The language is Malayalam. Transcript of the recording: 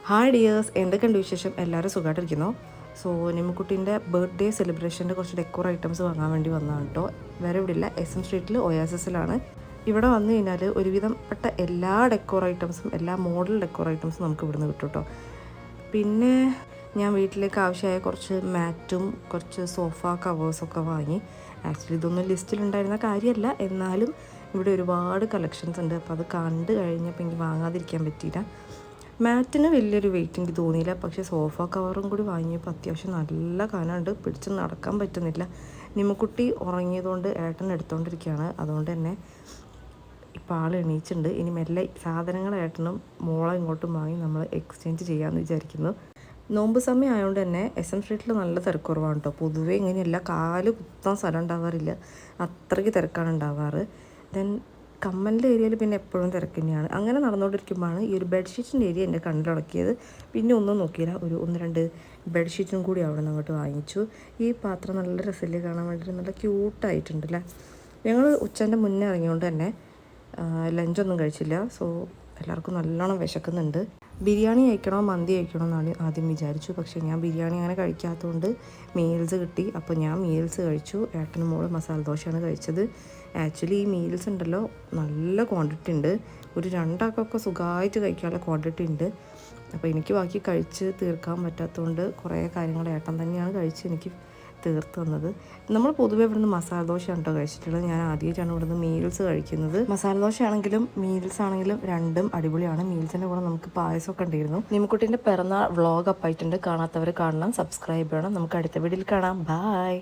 ഹായ് ഡിയേഴ്സ്, എന്തൊക്കെയുണ്ട് വിശേഷം? എല്ലാവരും സുഖമായിട്ടിരിക്കുന്നു. സോ നിമ്മുക്കുട്ടീൻ്റെ ബർത്ത്ഡേ സെലിബ്രേഷൻ്റെ കുറച്ച് ഡെക്കോർ ഐറ്റംസ് വാങ്ങാൻ വേണ്ടി വന്നതാണ് കേട്ടോ. വേറെ ഇവിടെ ഇല്ല, SM സ്ട്രീറ്റിൽ ഒയാസിസിലാണ്. ഇവിടെ വന്നു കഴിഞ്ഞാൽ ഒരുവിധപ്പെട്ട എല്ലാ ഡെക്കോർ ഐറ്റംസും, എല്ലാ മോഡൽ ഡെക്കോർ ഐറ്റംസും നമുക്ക് ഇവിടുന്ന് കിട്ടും കേട്ടോ. പിന്നെ ഞാൻ വീട്ടിലേക്ക് ആവശ്യമായ കുറച്ച് മാറ്റും കുറച്ച് സോഫ കവേഴ്സൊക്കെ വാങ്ങി. ആക്ച്വലി ഇതൊന്നും ലിസ്റ്റിലുണ്ടായിരുന്ന കാര്യമല്ല, എന്നാലും ഇവിടെ ഒരുപാട് കളക്ഷൻസ് ഉണ്ട്. അപ്പോൾ അത് കണ്ട് കഴിഞ്ഞപ്പോൾ എനിക്ക് വാങ്ങാതിരിക്കാൻ പറ്റിയില്ല. മാറ്റിന് വലിയൊരു വെയിറ്റ് എനിക്ക് തോന്നിയില്ല, പക്ഷേ സോഫ കവറും കൂടി വാങ്ങിയപ്പോൾ അത്യാവശ്യം നല്ല കനമുണ്ട്, പിടിച്ച് നടക്കാൻ പറ്റുന്നില്ല. നിമ്മക്കുട്ടി ഉറങ്ങിയതുകൊണ്ട് ഏട്ടൻ എടുത്തുകൊണ്ടിരിക്കുകയാണ്, അതുകൊണ്ട് തന്നെ ഇപ്പോൾ ആൾ എണീച്ചിട്ടുണ്ട്. ഇനി മെല്ലെ സാധനങ്ങൾ ഏട്ടനും മോളെ ഇങ്ങോട്ടും വാങ്ങി നമ്മൾ എക്സ്ചേഞ്ച് ചെയ്യാമെന്ന് വിചാരിക്കുന്നു. നോമ്പ് സമയം ആയതുകൊണ്ട് തന്നെ SM സ്ട്രീറ്റിൽ നല്ല തിരക്കുറവാണ് കേട്ടോ. പൊതുവേ ഇങ്ങനെയല്ല, കാല് കുത്താൻ സ്ഥലം ഉണ്ടാവാറില്ല, അത്രയ്ക്ക് തിരക്കാണ് ഉണ്ടാവാറ്. ദെൻ കമ്മലിൻ്റെ ഏരിയയിൽ പിന്നെ എപ്പോഴും തിരക്ക് തന്നെയാണ്. അങ്ങനെ നടന്നുകൊണ്ടിരിക്കുമ്പോഴാണ് ഈ ഒരു ബെഡ്ഷീറ്റിൻ്റെ ഏരിയ എൻ്റെ കണ്ണിലുടക്കിയത്. പിന്നെ ഒന്നും നോക്കിയില്ല, ഒന്ന് രണ്ട് ബെഡ്ഷീറ്റും കൂടി അവിടെ നിന്ന് അങ്ങോട്ട് വാങ്ങിച്ചു. ഈ പാത്രം നല്ല രസമില്ലേ കാണാൻ വേണ്ടിയിട്ട്, നല്ല ക്യൂട്ടായിട്ടുണ്ടല്ലേ. ഞങ്ങൾ ഉച്ചൻ്റെ മുന്നേ ഇറങ്ങിയോണ്ട് തന്നെ ലഞ്ചൊന്നും കഴിച്ചില്ല. സോ എല്ലാവർക്കും നല്ലോണം വിശക്കുന്നുണ്ട്. ബിരിയാണി കഴിക്കണോ മന്തി കഴിക്കണോ എന്നാണ് ആദ്യം വിചാരിച്ചു, പക്ഷേ ഞാൻ ബിരിയാണി അങ്ങനെ കഴിക്കാത്തതുകൊണ്ട് മീൽസ് കിട്ടി. അപ്പോൾ ഞാൻ മീൽസ് കഴിച്ചു. ഏട്ടനും മോള് മസാല ദോശയാണ് കഴിച്ചത്. ആക്ച്വലി ഈ മീൽസ് ഉണ്ടല്ലോ നല്ല ക്വാണ്ടിറ്റി ഉണ്ട്, ഒരു രണ്ടാൾക്കൊക്കെ സുഖമായിട്ട് കഴിക്കാനുള്ള ക്വാണ്ടിറ്റി ഉണ്ട്. അപ്പോൾ എനിക്ക് ബാക്കി കഴിച്ച് തീർക്കാൻ പറ്റാത്തതുകൊണ്ട് കുറേ കാര്യങ്ങൾ ഏട്ടൻ തന്നെയാണ് കഴിച്ച് എനിക്ക് തീർത്ത് തന്നത്. നമ്മൾ പൊതുവെ ഇവിടുന്ന് മസാല ദോശയാണ് കേട്ടോ കഴിച്ചിട്ടുള്ളത്. ഞാൻ ആദ്യമായിട്ടാണ് ഇവിടുന്ന് മീൽസ് കഴിക്കുന്നത്. മസാല ദോശ ആണെങ്കിലും മീൽസ് ആണെങ്കിലും രണ്ടും അടിപൊളിയാണ്. മീൽസിൻ്റെ കൂടെ നമുക്ക് പായസമൊക്കെ ഉണ്ടായിരുന്നു. നിമ്മുക്കുട്ടീൻ്റെ പിറന്നാൾ വ്ളോഗ് അപ്പായിട്ടുണ്ട്, കാണാത്തവർ കാണണം, സബ്സ്ക്രൈബ് ചെയ്യണം. നമുക്ക് അടുത്ത വീഡിയോയിൽ കാണാം. ബൈ.